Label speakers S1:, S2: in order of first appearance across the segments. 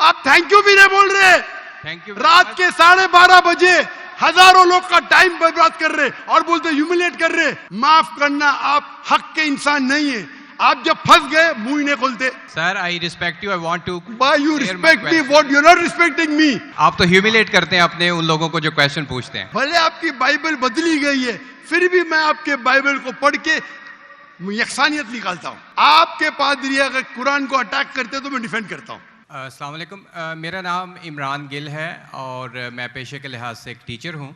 S1: आप thank you भी नहीं बोल रहे।
S2: Thank you.
S1: रात के 12:30 बजे हजारों लोग का टाइम बर्बाद कर रहे और बोलते ह्यूमिलेट कर रहे। माफ करना, आप हक के इंसान नहीं है। आप जब फंस गए मुंह ही नहीं खोलते।
S2: Sir I respect you, I want to.
S1: Why you respect me? What you're not respecting me?
S2: आप तो ह्यूमिलेट करते हैं अपने उन लोगों को जो क्वेश्चन पूछते हैं।
S1: भले आपकी बाइबल बदली गई है, फिर भी मैं आपके बाइबल को पढ़ के यकसानियत निकालता हूँ। आपके पादरी अगर कुरान को अटैक करते तो मैं डिफेंड करता हूँ।
S2: अस्सलाम वालेकुम, मेरा नाम इमरान गिल है और मैं पेशे के लिहाज से एक टीचर हूँ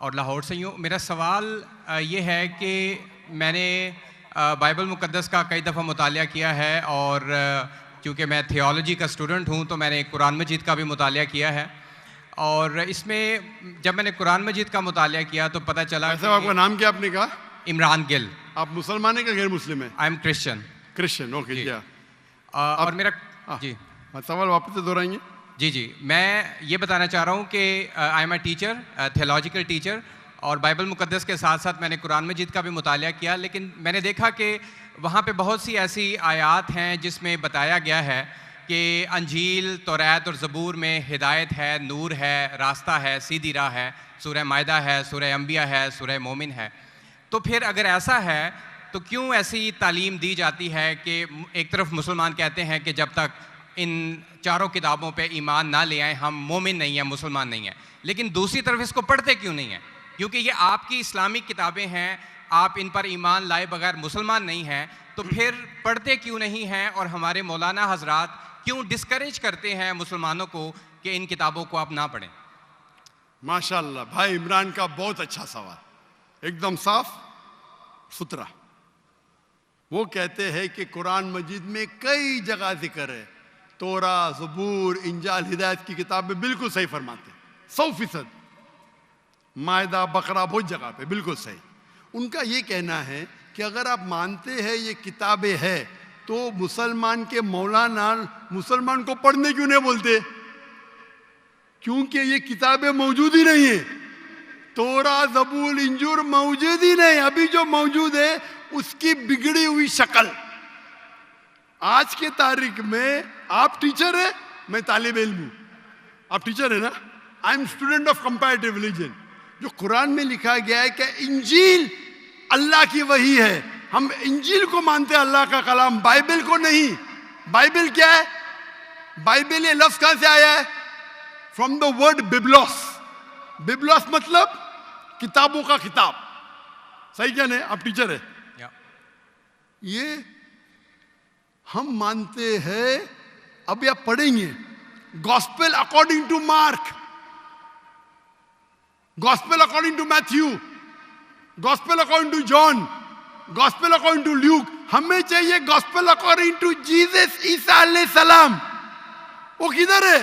S2: और लाहौर से ही हूँ। मेरा सवाल ये है कि मैंने बाइबल मुक़द्दस का कई दफ़ा मुतालिया किया है और क्योंकि मैं थियोलॉजी का स्टूडेंट हूँ तो मैंने कुरान मजीद का भी मुतालिया किया है और इसमें जब मैंने कुरान मजीद का मुतालिया किया तो पता चला।
S1: आपका नाम क्या आपने कहा?
S2: इमरान गिल।
S1: आप मुसलमान हैं कि गैर मुस्लिम हैं?
S2: I am Christian.
S1: Christian, okay. क्या
S2: और मेरा जी
S1: सवाल वापस से दोहराएंगे?
S2: जी मैं ये बताना चाह रहा हूँ कि I am a teacher, theological teacher, और बाइबल मुक़द्दस के साथ साथ मैंने कुरान मजीद का भी मुतालिया किया। लेकिन मैंने देखा कि वहाँ पे बहुत सी ऐसी आयात हैं जिसमें बताया गया है कि अंजील, तौरात और ज़बूर में हिदायत है, नूर है, रास्ता है, सीधी राह है। सूरह मायदा है, सूरह अंबिया है, सूरह मोमिन है। तो फिर अगर ऐसा है तो क्यों ऐसी तालीम दी जाती है कि एक तरफ मुसलमान कहते हैं कि जब तक इन चारों किताबों पे ईमान ना ले आए हम मोमिन नहीं हैं, मुसलमान नहीं हैं, लेकिन दूसरी तरफ इसको पढ़ते क्यों नहीं हैं? क्योंकि ये आपकी इस्लामिक किताबें हैं, आप इन पर ईमान लाए बगैर मुसलमान नहीं हैं, तो फिर पढ़ते क्यों नहीं हैं? और हमारे मौलाना हजरात क्यों डिस्करेज करते हैं मुसलमानों को कि इन किताबों को आप ना पढ़ें?
S1: माशाल्लाह, भाई इमरान का बहुत अच्छा सवाल, एकदम साफ सुथरा। वो कहते हैं कि कुरान मजीद में कई जगह जिक्र है, तोरा, ज़बूर, इंजाल, हिदायत की किताबें बिल्कुल सही फरमाते, 100%। मायदा, बकरा, बहुत जगह पे बिल्कुल सही। उनका ये कहना है कि अगर आप मानते हैं ये किताबें हैं तो मुसलमान के मौलाना मुसलमान को पढ़ने क्यों नहीं बोलते? क्योंकि ये किताबें मौजूद ही नहीं है। तोरा, ज़बूर, इंजूर मौजूद ही नहीं। अभी जो मौजूद है उसकी बिगड़ी हुई शक्ल। आज के तारीख में आप टीचर है, मैं तालिब इल्म हूं। आप टीचर है ना? I am student of comparative religion. जो कुरान में लिखा गया है कि इंजील अल्लाह की वही है, हम इंजील को मानते हैं, अल्लाह का कलाम, बाइबल को नहीं। बाइबल क्या है? बाइबल ये लफ्ज कहां से आया है? From the word biblos. Biblos मतलब किताबों का किताब। सही क्या नहीं? आप टीचर है। ये हम मानते हैं। अब आप पढ़ेंगे gospel according to Mark, gospel according to Matthew, gospel according to John, gospel according to Luke. हमें चाहिए gospel according to Jesus Isa अलैहि सलाम। वो किधर है?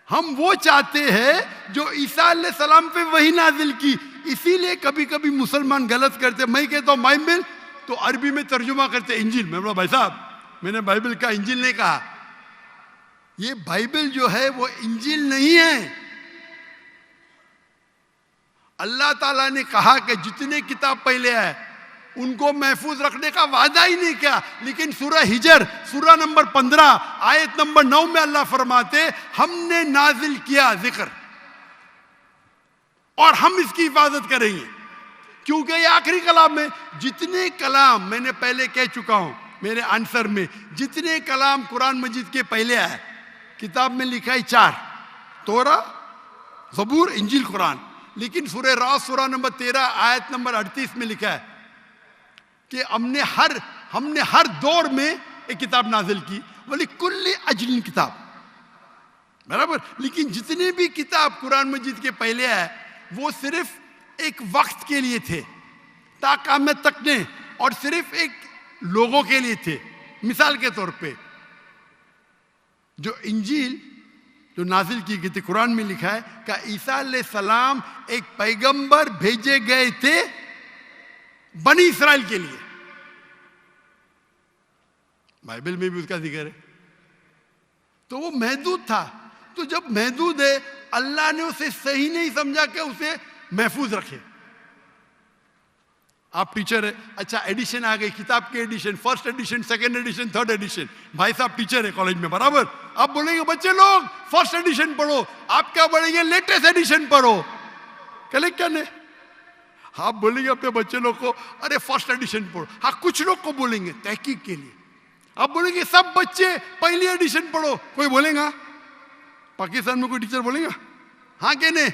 S1: हम वो चाहते हैं जो ईसा अलैहि सलाम पे वही नाजिल की। इसीलिए कभी कभी मुसलमान गलत करते। मैं कहता हूं बाइबल तो अरबी में तर्जुमा करते इंजील। मैं बोला भाई साहब मैंने बाइबल का इंजील नहीं कहा। ये बाइबल जो है वो इंजील नहीं है। अल्लाह ताला ने कहा कि जितने किताब पहले है उनको महफूज रखने का वादा ही नहीं किया। लेकिन सूरह हिजर सूरह नंबर 15 आयत नंबर 9 में अल्लाह फरमाते हमने नाजिल किया जिक्र और हम इसकी हिफाजत करेंगे। क्योंकि ये आखिरी कलाम में जितने कलाम मैंने पहले कह चुका हूं मेरे आंसर में, जितने कलाम कुरान मजीद के पहले आए किताब में लिखा है 4, तोरा, ज़बूर, इंजील, कुरान। लेकिन सूरह रात सूरह नंबर 13 आयत नंबर 38 में लिखा है कि हमने हर दौर में एक किताब नाजिल की, बोली कुल्ली अजलिन किताब, बराबर। लेकिन जितने भी किताब कुरान मजीद के पहले आए वो सिर्फ एक वक्त के लिए थे, ताक़यामत तक ने, और सिर्फ एक लोगों के लिए थे। मिसाल के तौर पे जो इंजील जो नाजिल की गई थी कुरान में लिखा है कि ईसा अलैहि सलाम एक पैगंबर भेजे गए थे बनी इस्राइल के लिए। बाइबल में भी उसका जिक्र है। तो वो महदूद था। तो जब महदूद है अल्लाह ने उसे सही नहीं समझा कि उसे महफूज रखे। आप टीचर है, अच्छा एडिशन आ गई, किताब के edition, first edition, second edition, third edition. भाई साहब टीचर है कॉलेज में, बराबर। आप बोलेंगे बच्चे लोग फर्स्ट एडिशन पढ़ो, आप क्या बोलेंगे लेटेस्ट एडिशन पढ़ो। कलेक्ट करने आप बोलेंगे अपने बच्चे लोग को अरे फर्स्ट एडिशन पढ़ो। हाँ, कुछ लोग को बोलेंगे तहकीक के लिए। आप बोलेंगे सब बच्चे पहली एडिशन पढ़ो, कोई बोलेगा? पाकिस्तान में कोई टीचर बोलेगा? हाँ कि नहीं?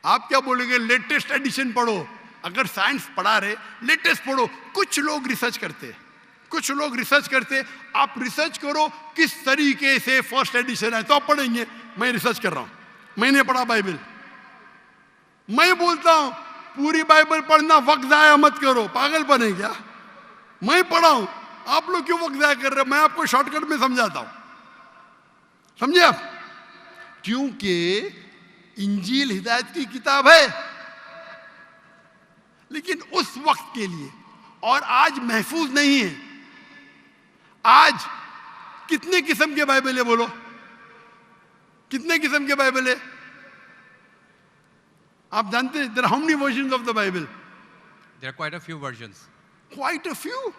S1: आप क्या बोलेंगे? लेटेस्ट एडिशन पढ़ो। अगर साइंस पढ़ा रहे लेटेस्ट पढ़ो। कुछ लोग रिसर्च करते, कुछ लोग रिसर्च करते। आप रिसर्च करो किस तरीके से फर्स्ट एडिशन है तो आप पढ़ेंगे। मैं रिसर्च कर रहा हूं, मैंने पढ़ा बाइबल। मैं बोलता हूं पूरी बाइबल पढ़ना वक्त जाया मत करो, पागलपन है क्या? मैं पढ़ा हूं, आप लोग क्यों वक्त जाया कर रहे हैं? मैं आपको शॉर्टकट में समझाता हूं, समझे आप? क्योंकि इंजील हिदायत की किताब है, लेकिन उस वक्त के लिए, और आज महफूज नहीं है। आज कितने किस्म के बाइबल है? बोलो कितने किस्म के बाइबल है? आप जानते हैं there are how many versions of the Bible?
S2: There are quite a few versions.
S1: Quite a few.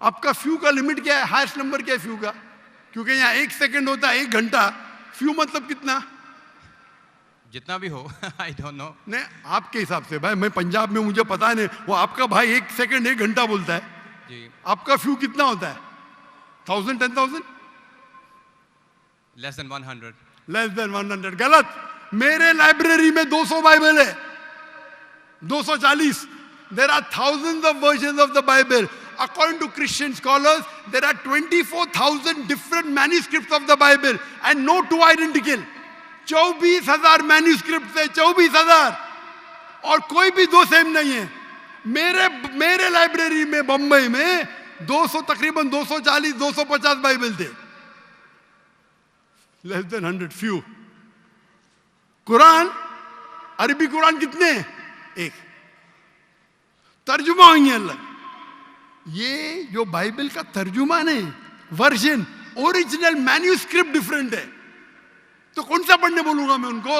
S1: आपका फ्यू का लिमिट क्या है? हाईएस्ट नंबर क्या है फ्यू का? क्योंकि यहाँ 1 सेकंड होता है 1 घंटा। फ्यू मतलब कितना?
S2: जितना भी हो आई डोंट नो।
S1: नहीं, आपके हिसाब से भाई, मैं पंजाब में, मुझे पता नहीं। वो आपका भाई 1 सेकंड 1 घंटा बोलता है
S2: जी।
S1: आपका फ्यू कितना होता है? 1000, 10,000?
S2: Less than 100।
S1: Less than 100। गलत। मेरे लाइब्रेरी में 200 बाइबल है, 240। There are thousands of versions of the Bible. According to Christian scholars, there are 24,000 different manuscripts of the Bible and no two identical. 24,000 manuscript है, 24,000, और कोई भी दो सेम नहीं है। मेरे लाइब्रेरी में बंबई में 200, तकरीबन 240, 250 बाइबल थे। Less than 100, few. कुरान, अरबी कुरान कितने? 1। तर्जुमा हुई है अलग। ये जो बाइबल का तर्जुमा नहीं, वर्जन, ओरिजिनल मैन्यूस्क्रिप्ट डिफरेंट है। तो कौन सा पढ़ने बोलूंगा मैं उनको?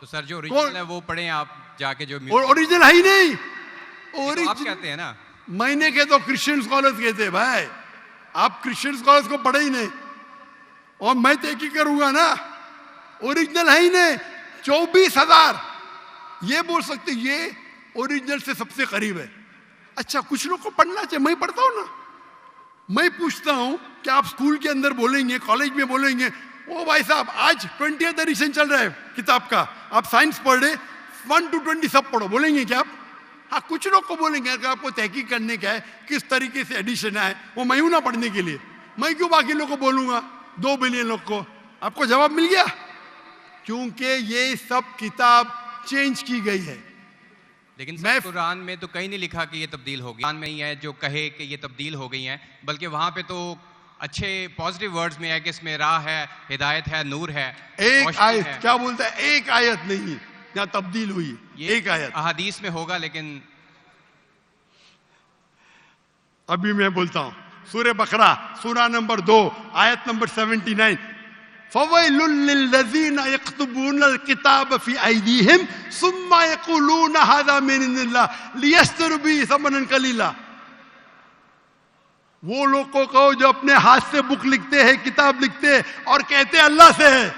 S2: तो सर जो ओरिजिनल है वो पढ़ें आप जाके। जो
S1: ओरिजिनल है ही नहीं।
S2: तो आप कहते हैं ना,
S1: मैंने कहता हूं, क्रिश्चियन स्कॉलर्स कहते हैं। भाई आप क्रिश्चियन स्कॉलर्स को पढ़े ही नहीं, और मैं तहकीक करूंगा ना, ओरिजिनल है ही नहीं। 24,000 ये बोल सकते ये ओरिजिनल से सबसे करीब है। अच्छा, कुछ लोग को पढ़ना चाहिए, मैं पढ़ता हूं ना। मैं पूछता हूं कि आप स्कूल के अंदर बोलेंगे, कॉलेज में बोलेंगे, ओ भाई साहब आज 20th एडिशन चल रहा है किताब का, आप साइंस पढ़ रहे, 1 to 20 सब पढ़ो, बोलेंगे क्या आप? हाँ, कुछ लोग को बोलेंगे। अगर आपको तहकीक करने का है किस तरीके से एडिशन है, वो मैं हूं ना पढ़ने के लिए। मैं क्यों बाकी लोग को बोलूंगा, 2 बिलियन लोग को? आपको जवाब मिल गया। क्योंकि ये सब किताब चेंज की गई है।
S2: लेकिन सर कुरान में तो कहीं नहीं लिखा कि ये तब्दील हो गई। कुरान में ही है जो कहे कि ये तब्दील हो गई हैं, बल्कि वहां पे तो अच्छे पॉजिटिव वर्ड्स में है कि इसमें राह है, हिदायत है, नूर है।
S1: एक आयत है। क्या बोलता है? एक आयत नहीं यहाँ तब्दील हुई, एक आयत।
S2: अहादीस में होगा, लेकिन
S1: अभी मैं बोलता हूं सूरह बकरा, सूरा नंबर 2, आयत नंबर 79। फवैलुल लिल्लज़ीना यक्तुबूना अल-किताब फी अयदीहिम सुम्मा यक़ूलूना हाज़ा मिन इंदिल्लाह लियश्तरू बिही समनन कलीला। वो लोग को कहो जो अपने हाथ से बुक लिखते हैं, किताब लिखते हैं, और कहते हैं अल्लाह से है।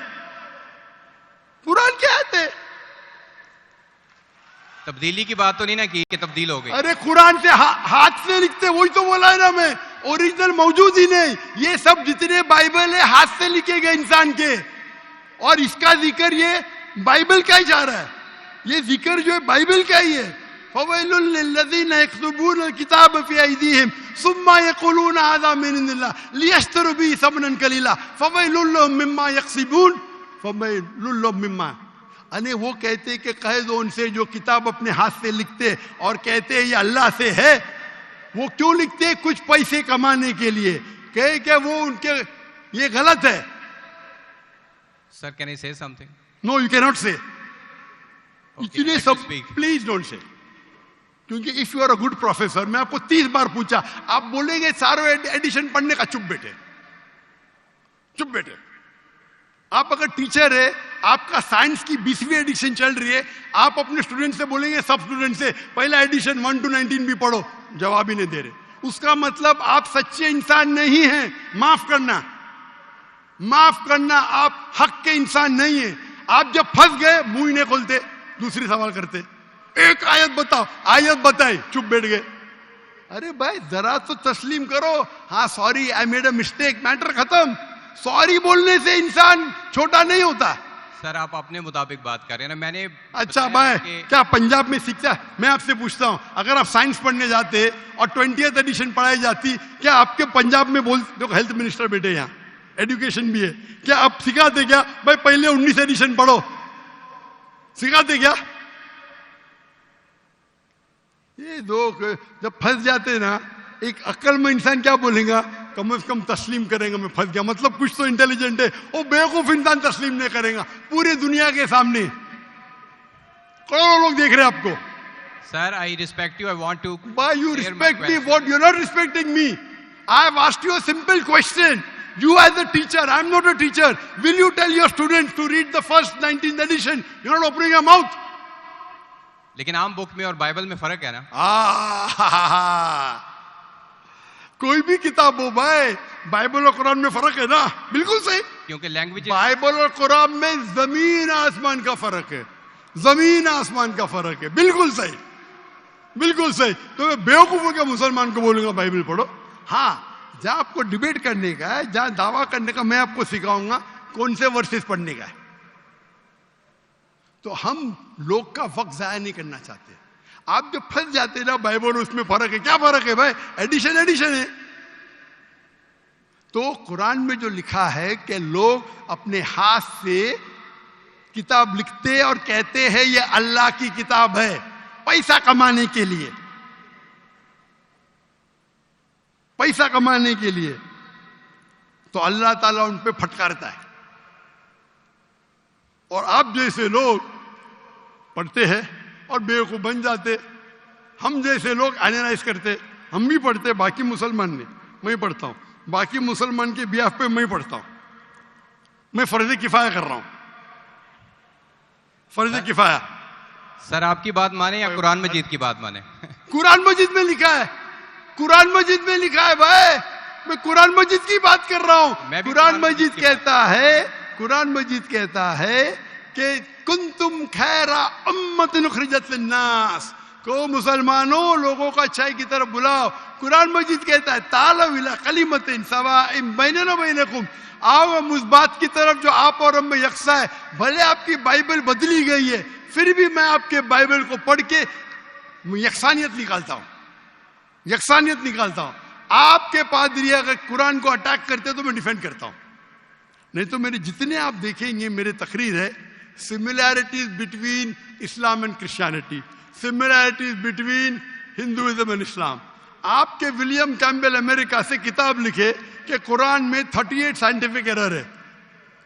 S1: कुरान क्या है?
S2: तब्दीली की बात तो नहीं ना की कि तब्दील हो गई।
S1: अरे कुरान से हाथ से लिखते, वही तो बोला है ना मैं। ओरिजिनल मौजूद ही नहीं। ये सब जितने बाइबल है हाथ से लिखे गए इंसान के, और इसका जिक्र ये बाइबल का ही जा रहा है। ये जिक्र जो है बाइबल का ही है। फवैलुल लिल्लज़ीना यक्तुबूना अल-किताब फी अयदीहिम सुम्मा यक़ूलूना हाज़ा मिन इंदिल्लाह लियश्तरू बिही समनन कलीला फवैलुल लहुम मिम्मा यक्सिबून फवैलुल लहुम मिम्मा। अने वो कहते कि कह दो उनसे जो किताब अपने हाथ से लिखते और कहते ये अल्लाह से है। वो क्यों लिखते? कुछ पैसे कमाने के लिए। कहे क्या वो उनके ये गलत है।
S2: Sir can I say something?
S1: No, you can not say.
S2: इतने
S1: सब प्लीज डोंट से। क्योंकि if you are a good professor, मैं आपको 30 बार पूछा, आप बोलेंगे सारे एडिशन पढ़ने का, चुप बेटे, चुप बेटे। आप अगर टीचर है, आपका साइंस की 20वीं एडिशन चल रही है, आप अपने स्टूडेंट से बोलेंगे, सब स्टूडेंट से पहला एडिशन 1 to 19 भी पढ़ो, जवाब ही नहीं दे रहे, उसका मतलब आप सच्चे इंसान नहीं हैं। माफ करना, माफ करना, आप हक के इंसान नहीं है। आप जब फंस गए मुंह ही नहीं खोलते, दूसरी सवाल करते, एक आयत बताओ, आयत बताई, चुप बैठ गए। अरे भाई जरा तो तस्लीम करो, हाँ sorry I made a mistake, matter खत्म। सॉरी बोलने से इंसान छोटा नहीं होता।
S2: सर आप अपने मुताबिक बात कर रहे हैं ना, मैंने
S1: अच्छा भाई क्या पंजाब में शिक्षा, मैं आपसे पूछता हूं, अगर आप साइंस पढ़ने जाते और 20th एडिशन पढ़ाई जाती, क्या आपके पंजाब में बोल, देखो हेल्थ मिनिस्टर बैठे यहाँ, एजुकेशन भी है, क्या आप सिखाते क्या भाई पहले 19 एडिशन पढ़ो, सिखाते क्या? ये लोग जब फंस जाते ना, एक अक्लमंद इंसान क्या बोलेगा, कम से कम तस्लीम करेगा मैं फंस गया, मतलब कुछ तो इंटेलिजेंट है। वो बेवकूफ इंसान तस्लीम नहीं करेगा पूरी दुनिया के सामने, करोड़ों लोग देख रहे हैं आपको।
S2: Sir I respect you, I want to
S1: Why you respect me? What you're not respecting me? I have asked you a simple question. You as a teacher, I'm not a teacher. Will you tell your students to read the first 19th edition? You're not opening your mouth.
S2: लेकिन आम book में और Bible में फर्क है ना।
S1: कोई भी किताब हो भाई, बाइबल और कुरान में फर्क है ना, बिल्कुल सही,
S2: क्योंकि लैंग्वेज,
S1: बाइबल और कुरान में जमीन आसमान का फर्क है, जमीन आसमान का फर्क है, बिल्कुल सही, बिल्कुल सही। तो मैं बेवकूफों के मुसलमान को बोलूंगा बाइबल पढ़ो। हाँ, जहां आपको डिबेट करने का है, जहां दावा करने का, मैं आपको सिखाऊंगा कौन से वर्सेस पढ़ने का है। तो हम लोग का वक्त जाया नहीं करना चाहते। आप जब फंस जाते ना बाइबल, उसमें फर्क है, क्या फर्क है भाई, एडिशन एडिशन है। तो कुरान में जो लिखा है कि लोग अपने हाथ से किताब लिखते और कहते हैं ये अल्लाह की किताब है, पैसा कमाने के लिए, पैसा कमाने के लिए, तो अल्लाह ताला उन पे फटकारता है। और आप जैसे लोग पढ़ते हैं और बेवकूफ बन जाते, हम जैसे लोग एनालाइज करते, हम भी पढ़ते, बाकी मुसलमान नहीं, मैं पढ़ता हूं, बाकी मुसलमान के बिहाफ पे मैं पढ़ता हूं, मैं फर्ज किफाया कर रहा हूं, फर्ज किफाया।
S2: सर आपकी बात माने या कुरान मजीद की बात माने?
S1: कुरान मजीद में लिखा है, कुरान मजीद में लिखा है भाई, मैं कुरान मजीद की बात कर रहा हूं। कुरान मजीद कहता है, कुरान मजीद कहता है कि कुंतुम खैरा उम्मतिन उखरिजत लिन्नास, को मुसलमानों लोगों को अच्छाई की तरफ बुलाओ। कुरान मजीद कहता है तालौ इला कलिमतिन सवाइम बैनना व बैनकुम, आओ हम उस बात की तरफ जो आप और हम में यकसा है। भले आपकी बाइबल बदली गई है, फिर भी मैं आपके बाइबल को पढ़ के यकसानियत निकालता हूं, यकसानियत निकालता हूं। आपके पादरी अगर कुरान को अटैक करते तो मैं डिफेंड करता हूं, नहीं तो मेरे जितने आप देखेंगे मेरे तकरीर है, similarities between Islam and Christianity, similarities between Hinduism and Islam. आपके विलियम कैम्पबेल अमेरिका से किताब लिखे कि कुरान में 38 साइंटिफिक एरर है,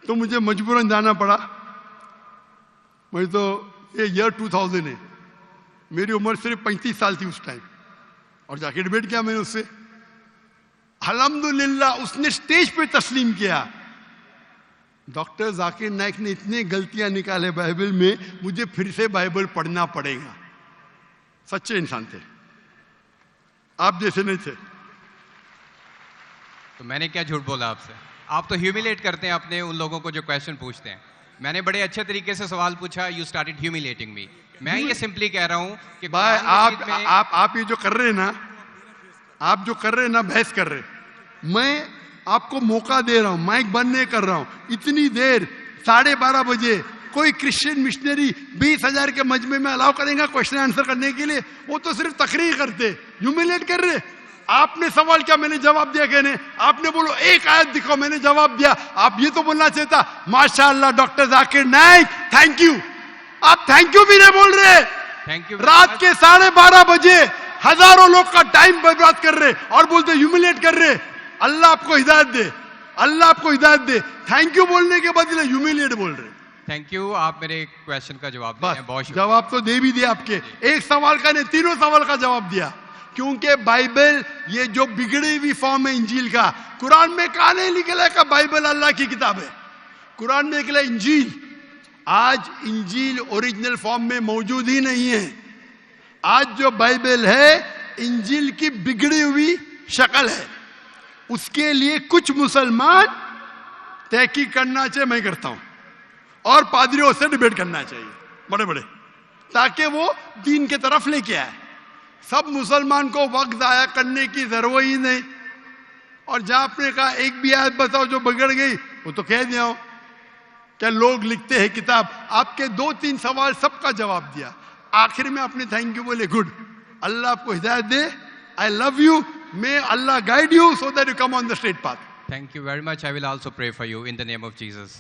S1: तो मुझे मजबूरन जाना पड़ा। मैं तो ये ईयर 2000 है, मेरी उम्र सिर्फ 35 साल थी उस टाइम, और जाके डिबेट किया मैंने उससे। अल्हम्दुलिल्लाह उसने स्टेज पे तस्लीम किया। डॉक्टर जाकिर नाइक ने इतने गलतियां निकाले बाइबल में, मुझे फिर से बाइबल पढ़ना पड़ेगा। सच्चे इंसान थे, आप जैसे नहीं थे।
S2: तो मैंने क्या झूठ बोला आपसे? आप तो ह्यूमिलेट करते हैं अपने उन लोगों को जो क्वेश्चन पूछते हैं। मैंने बड़े अच्छे तरीके से सवाल पूछा, यू स्टार्टेड ह्यूमिलेटिंग मी। मैं ये सिंपली कह रहा हूं कि
S1: भाई आप ये जो कर रहे हैं ना, आप जो कर रहे हैं ना, बहस कर रहे, मैं आपको मौका दे रहा हूं, माइक बंद नहीं कर रहा हूं। इतनी देर 12:30 बजे कोई क्रिश्चियन मिशनरी 20,000 के मजमे में अलाउ करेगा क्वेश्चन आंसर करने के लिए? वो तो सिर्फ तकरीर करते, ह्यूमिलेट कर रहे। आपने सवाल किया, मैंने जवाब दिया। कहने आपने बोलो एक आयत दिखाओ, मैंने जवाब दिया। आप ये तो बोलना चाहिए था माशाअल्लाह doctor Zakir Naik, thank you. आप थैंक यू भी नहीं बोल रहे।
S2: Thank you.
S1: रात के 12:30 बजे हजारों लोग का टाइम बर्बाद कर रहे और बोलते ह्यूमिलेट कर रहे। अल्लाह आपको हिदायत दे, अल्लाह आपको हिदायत दे। थैंक यू बोलने के बदले ह्यूमिलेट बोल रहे।
S2: थैंक यू, आप मेरे क्वेश्चन का जवाब दिया। बहुत
S1: जवाब तो दे भी दिया आपके, एक सवाल का नहीं, तीनों सवाल का जवाब दिया। क्योंकि बाइबल ये जो बिगड़ी हुई फॉर्म है इंजील का, कुरान में कहा नहीं निकला का बाइबल अल्लाह की किताब है। कुरान में निकला इंजील, आज इंजील ओरिजिनल फॉर्म में मौजूद ही नहीं है। आज जो बाइबल है इंजील की बिगड़ी हुई शक्ल है। उसके लिए कुछ मुसलमान तहकीक करना चाहिए, मैं करता हूं, और पादरियों से डिबेट करना चाहिए बड़े बड़े, ताकि वो दीन के तरफ लेके आए। सब मुसलमान को वक्त जाया करने की जरूरत ही नहीं। और जहां आपने कहा एक भी आयत बताओ जो बिगड़ गई, वो तो कह दिया हो। क्या लोग लिखते हैं किताब, आपके 2-3 सवाल सबका जवाब दिया, आखिर में आपने थैंक यू बोले, गुड, अल्लाह आपको हिदायत दे, आई लव यू, मे अल्लाह guide you so that you come on the straight path.
S2: Thank you very much. I will also pray for you in the name of Jesus.